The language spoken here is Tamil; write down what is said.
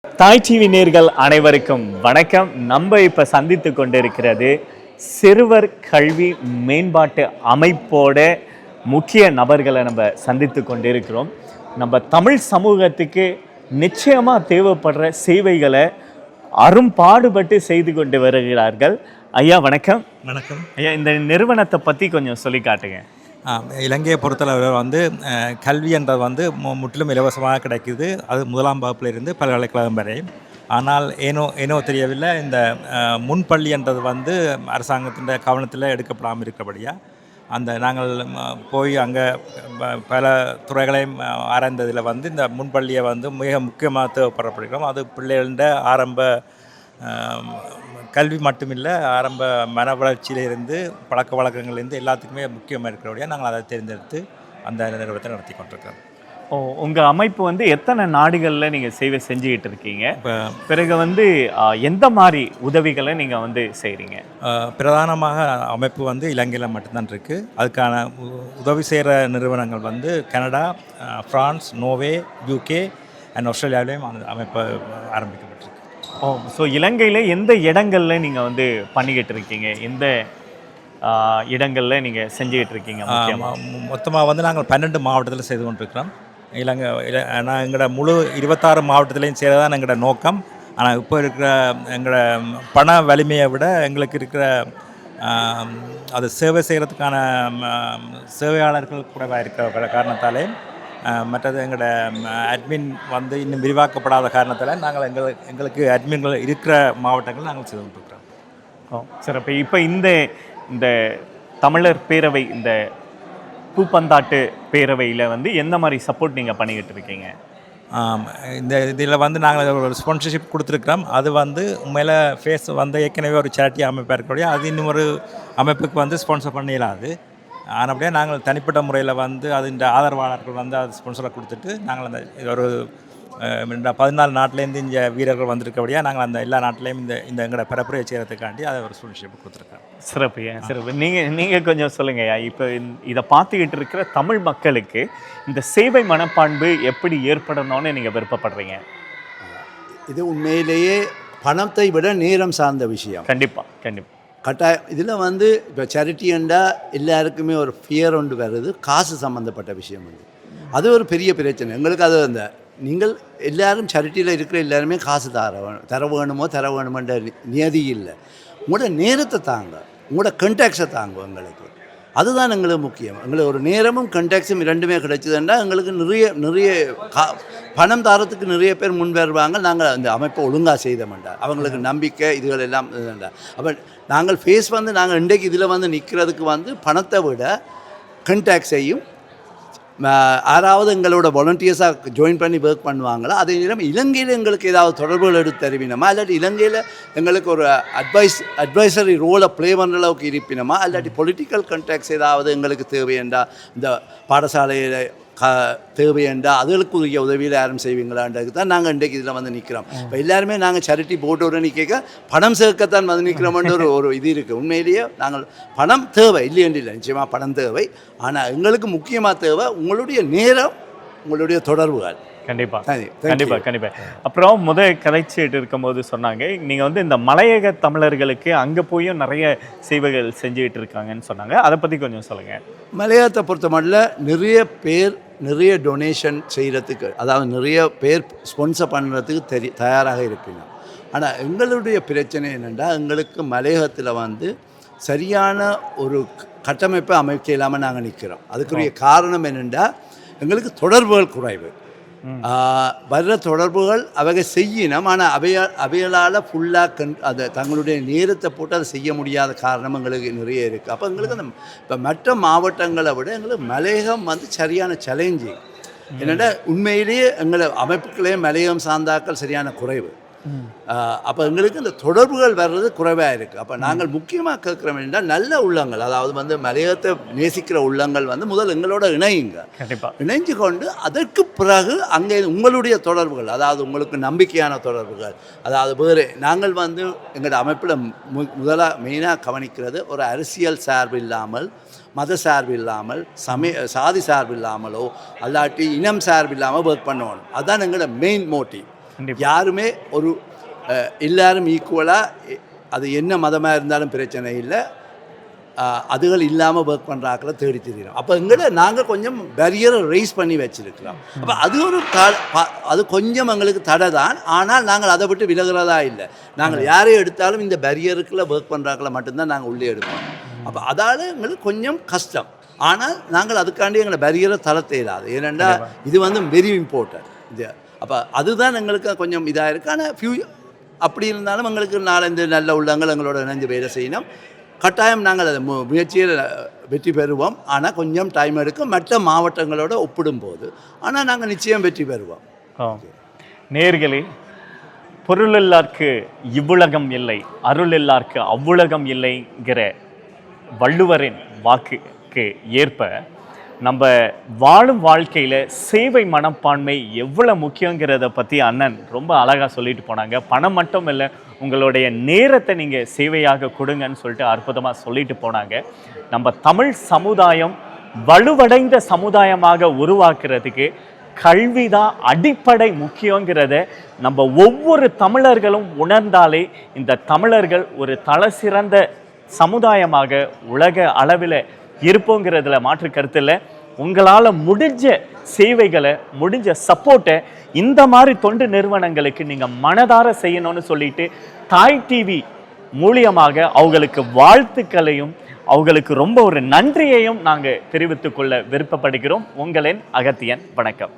தாய் டிவி நேயர்கள் அனைவருக்கும் வணக்கம். நம்ம இப்ப சந்தித்து கொண்டிருக்கிறது சிறுவர் கல்வி மேம்பாட்டு அமைப்போட முக்கிய நபர்களை நம்ம சந்தித்து கொண்டிருக்கிறோம். நம்ம தமிழ் சமூகத்துக்கு நிச்சயமா தேவைப்படுற சேவைகளை அரும்பாடுபட்டு செய்து கொண்டு வருகிறார்கள். ஐயா வணக்கம். வணக்கம் ஐயா, இந்த நிறுவனத்தை பத்தி கொஞ்சம் சொல்லி காட்டுங்க. இலங்கையை பொறுத்தளவு கல்வி என்றது முற்றிலும் இலவசமாக கிடைக்குது. அது முதலாம் வகுப்பிலிருந்து பல்கலைக்கழகம் வரை. ஆனால் ஏனோ தெரியவில்லை, இந்த முன்பள்ளி என்றது அரசாங்கத்தின் கவனத்தில் எடுக்கப்படாமல் இருக்கிறபடியாக நாங்கள் போய் அங்கே பல துறைகளையும் ஆராய்ந்ததில் இந்த முன்பள்ளியை மிக முக்கியமாக தேவைப்படப்படுகிறோம். அது பிள்ளைகள ஆரம்ப கல்வி மட்டுமில்லை, ஆரம்ப மன வளர்ச்சியிலிருந்து பழக்க வழக்கங்கள்லேருந்து எல்லாத்துக்குமே முக்கியமாக இருக்கிறபடியாக நாங்கள் அதை தேர்ந்தெடுத்து அந்த நிறுவனத்தை நடத்தி கொண்டிருக்கிறோம். உங்கள் அமைப்பு எத்தனை நாடுகளில் நீங்கள் சேவை செஞ்சுக்கிட்டு இருக்கீங்க? பிறகு எந்த மாதிரி உதவிகளை நீங்கள் செய்கிறீங்க? பிரதானமாக அமைப்பு இலங்கையில் மட்டும்தான் இருக்குது. அதுக்கான உதவி செய்கிற நிறுவனங்கள் Canada, France, Norway, UK and ஆஸ்திரேலியாவிலையும் அந்த அமைப்பு ஆரம்பிக்கப்பட்டிருக்கு. ஸோ இலங்கையில் எந்த இடங்களில் நீங்கள் பண்ணிக்கிட்டு இருக்கீங்க? எந்த இடங்களில் நீங்கள் செஞ்சுக்கிட்டு இருக்கீங்க? மொத்தமாக நாங்கள் 12 மாவட்டத்தில் செய்து கொண்டிருக்கிறோம். ஆனால் எங்களோட முழு 26 மாவட்டத்திலையும் செய்கிறதான் எங்களோட நோக்கம். ஆனால் இப்போ இருக்கிற எங்களோட பண வலிமையை விட எங்களுக்கு இருக்கிற அது சேவை செய்கிறதுக்கான சேவையாளர்கள் குறைவாக இருக்கிற காரணத்தாலே, மற்றது எங்களோட அட்மின் இன்னும் விரிவாக்கப்படாத காரணத்தால் நாங்கள் எங்களுக்கு அட்மின்கள் இருக்கிற மாவட்டங்கள் நாங்கள் செய்து கொண்டிருக்கிறோம். சிறப்பு. இப்போ இந்த தமிழர் பேரவை, இந்த பூப்பந்தாட்டு பேரவையில் எந்த மாதிரி சப்போர்ட் நீங்கள் பண்ணிக்கிட்டு இருக்கீங்க? இந்த இதில் நாங்கள் ஒரு ஸ்பான்சர்ஷிப் கொடுத்துருக்குறோம். அது உண்மையில் ஃபேஸ் ஏற்கனவே ஒரு சேரிட்டி அமைப்பாக இருக்கக்கூடிய அது இன்னும் ஒரு அமைப்புக்கு ஸ்பான்சர் பண்ணிடலாது. ஆனப்படியாக நாங்கள் தனிப்பட்ட முறையில் இந்த ஆதரவாளர்கள் அது ஸ்பான்சரை கொடுத்துட்டு நாங்கள் அந்த ஒரு 14 நாட்டிலேருந்து இங்கே வீரர்கள் வந்திருக்கபடியாக நாங்கள் அந்த எல்லா நாட்டிலையும் இந்த எங்களோட பரப்புரையை செய்கிறதுக்காண்டி அதை ஒரு ஸ்பான்சர்ஷிப் கொடுத்துருக்கோம். சிறப்பு. சிறப்பு. நீங்கள் கொஞ்சம் சொல்லுங்கய்யா. இப்போ இதை பார்த்துக்கிட்டு இருக்கிற தமிழ் மக்களுக்கு இந்த சேவை மனப்பான்பு எப்படி ஏற்படணும்னு நீங்கள் விருப்பப்படுறீங்க? இது உண்மையிலேயே பணத்தை விட நேரம் சார்ந்த விஷயம். கண்டிப்பாக. கட்டாயம். இதில் இப்போ சேரிட்டியண்டா எல்லாருக்குமே ஒரு ஃபியர் ஒன்று வருது. காசு சம்மந்தப்பட்ட விஷயம் அது ஒரு பெரிய பிரச்சனை எங்களுக்கு. அது நீங்கள் எல்லாரும் சேரிட்டியில் இருக்கிற எல்லாருமே காசு தர வேணுமன்ற நியதி இல்லை. உங்களோட நேரத்தை தாங்க, உங்களோட கண்டாக்ட்ஸை தாங்க. எங்களுக்கு அதுதான் எங்களுக்கு முக்கியம். எங்களுக்கு ஒரு நேரமும் கண்டாக்ட்ஸும் ரெண்டுமே கிடைச்சதுன்னா எங்களுக்கு நிறைய பணம் தாரத்துக்கு நிறைய பேர் முன் வருவாங்க. நாங்கள் அந்த அமைப்பை ஒழுங்காக செய்த மாட்டோம். அவங்களுக்கு நம்பிக்கை இதுகள் எல்லாம் இதுண்டா. அப்போ நாங்கள் ஃபேஸ் நாங்கள் இன்றைக்கு இதில் நிற்கிறதுக்கு பணத்தை விட கண்டாக்ட்ஸையும் யாராவது எங்களோட வாலண்டியர்ஸாக ஜாயின் பண்ணி ஒர்க் பண்ணுவாங்களா, அதே நேரம் இலங்கையில் எங்களுக்கு ஏதாவது தொடர்புகள் எடுத்து தருவினமா, இல்லாட்டி இலங்கையில் எங்களுக்கு ஒரு அட்வைசரி ரோலை ப்ளே பண்ணுற அளவுக்கு இருப்பினமா, இல்லாட்டி பொலிட்டிக்கல் கண்டாக்ட்ஸ் ஏதாவது எங்களுக்கு தேவையண்டா, இந்த பாடசாலையில் தேவையண்டா அதுகளுக்குரிய உதவியில் யாரும் செய்வீங்களான்றது தான் நாங்கள் இன்றைக்கு இதில் நிற்கிறோம். இப்போ எல்லாருமே நாங்கள் சேரிட்டி போர்ட்டோட நிற்க பணம் சேர்க்கத்தான் நிற்கிறோம்ன்ற ஒரு இது இருக்குது. உண்மையிலேயே நாங்கள் பணம் தேவை இல்லையென்று இல்லை, நிச்சயமாக பணம் தேவை. ஆனால் எங்களுக்கு முக்கியமாக தேவை உங்களுடைய நேரம், உங்களுடைய தொடர்புகள். கண்டிப்பாக. அப்புறம் கதைச்சிட்டு இருக்கும்போது சொன்னாங்க, நீங்கள் இந்த மலையக தமிழர்களுக்கு அங்கே போயும் நிறைய சேவைகள் செஞ்சுக்கிட்டு இருக்காங்கன்னு சொன்னாங்க. அதை பற்றி கொஞ்சம் சொல்லுங்கள். மலையகத்தை பொறுத்த மட்டும் நிறைய டொனேஷன் செய்கிறதுக்கு, அதாவது நிறைய பேர் ஸ்பான்சர் பண்ணுறதுக்கு தயாராக இருப்பீங்க. ஆனால் எங்களுடைய பிரச்சனை என்னென்னா, எங்களுக்கு மலையகத்தில் சரியான ஒரு கட்டமைப்பை அமைக்க இல்லாமல் நாங்கள் நிற்கிறோம். அதுக்குரிய காரணம் என்னென்னா, எங்களுக்கு தொடர்புகள் குறைவு. வர்ற தொடர்புகள் அவங்க செய்யணும். ஆனால் அவைகளால் ஃபுல்லாக அதை தங்களுடைய நேரத்தை போட்டு அதை செய்ய முடியாத காரணம் எங்களுக்கு நிறைய இருக்குது. அப்போ எங்களுக்கு அந்த இப்போ மற்ற மாவட்டங்களை விட எங்களுக்கு மலையகம் சரியான சேலஞ்சிங். என்னென்னா உண்மையிலேயே எங்களை அமைப்புகளே மலையகம் சார்ந்தாக்கள் சரியான குறைவு. அப்போ எங்களுக்கு இந்த தொடர்புகள் வர்றது குறைவாக இருக்குது. அப்போ நாங்கள் முக்கியமாக கேட்குறோம் என்றால் நல்ல உள்ளங்கள், அதாவது மலையகத்தை நேசிக்கிற உள்ளங்கள் முதல் எங்களோட இணையுங்க. இணைஞ்சு கொண்டு அதற்கு பிறகு அங்கே உங்களுடைய தொடர்புகள், அதாவது உங்களுக்கு நம்பிக்கையான தொடர்புகள், அதாவது வேறு நாங்கள் எங்களோட அமைப்பில் மெயினாக கவனிக்கிறது ஒரு அரசியல் சார்பு இல்லாமல், மத சார்பு இல்லாமல், சாதி சார்பு இல்லாமலோ அல்லாட்டி இனம் சார்பு இல்லாமல் ஒர்க் பண்ணணும். அதுதான் எங்களோட மெயின் மோட்டிவ். யாருமே ஒரு எல்லாரும் ஈக்குவலாக அது என்ன மதமாக இருந்தாலும் பிரச்சனை இல்லை, அதுகள் இல்லாமல் ஒர்க் பண்ணுறாக்களை தேடி தெரியும். அப்போ நாங்கள் கொஞ்சம் பேரியரை ரைஸ் பண்ணி வச்சுருக்கிறோம். அப்போ அது ஒரு அது கொஞ்சம் எங்களுக்கு தடை தான். ஆனால் நாங்கள் அதை விட்டு விலகிறதா இல்லை. நாங்கள் யாரையும் எடுத்தாலும் இந்த பேரியருக்குள்ளே ஒர்க் பண்ணுறாக்களை மட்டும்தான் நாங்கள் உள்ளே எடுப்போம். அப்போ அதால் எங்களுக்கு கொஞ்சம் கஷ்டம். ஆனால் நாங்கள் அதுக்காண்டி எங்களை பேரியரை தள தேடாது. ஏனெண்டா இது வெரி இம்பார்ட்டன்ட் இது. அப்போ அதுதான் எங்களுக்கு கொஞ்சம் இதாக இருக்குது. ஆனால் அப்படி இருந்தாலும் எங்களுக்கு நாலஞ்சு நல்ல உள்ளங்கள் எங்களோட இணைஞ்சு வேலை செய்யணும். கட்டாயம் நாங்கள் அதை முயற்சியில் வெற்றி பெறுவோம். ஆனால் கொஞ்சம் டைம் எடுக்கும் மற்ற மாவட்டங்களோடு ஒப்பிடும்போது. ஆனால் நாங்கள் நிச்சயம் வெற்றி பெறுவோம். நேயர்களே, பொருளில்லார்க்கு இவ்வுலகம் இல்லை, அருள் இல்லார்க்கு அவ்வுலகம் இல்லைங்கிற வள்ளுவரின் வாக்குக்கு ஏற்ப நம்ம வாழும் வாழ்க்கையில் சேவை மனப்பான்மை எவ்வளோ முக்கியங்கிறத பற்றி அண்ணன் ரொம்ப அழகாக சொல்லிட்டு போனாங்க. பணம் மட்டும் இல்லை, உங்களுடைய நேரத்தை நீங்கள் சேவையாக கொடுங்கன்னு சொல்லிட்டு அற்புதமாக சொல்லிட்டு போனாங்க. நம்ம தமிழ் சமுதாயம் வலுவடைந்த சமுதாயமாக உருவாக்குறதுக்கு கல்விதான் அடிப்படை முக்கியங்கிறத நம்ம ஒவ்வொரு தமிழர்களும் உணர்ந்தாலே இந்த தமிழர்கள் ஒரு தலை சிறந்த சமுதாயமாக உலக அளவில் இருப்போங்கிறதுல மாற்று கருத்து இல்லை. உங்களால் முடிஞ்ச சேவைகளை, முடிஞ்ச சப்போர்ட்டை இந்த மாதிரி தொண்டு நிறுவனங்களுக்கு நீங்கள் மனதார செய்யணும்னு சொல்லிட்டு தாய் டிவி மூலியமாக அவங்களுக்கு வாழ்த்துக்களையும் அவங்களுக்கு ரொம்ப ஒரு நன்றியையும் நாங்கள் தெரிவித்துக் கொள்ள விருப்பப்படுகிறோம். உங்களின் அகத்தியன். வணக்கம்.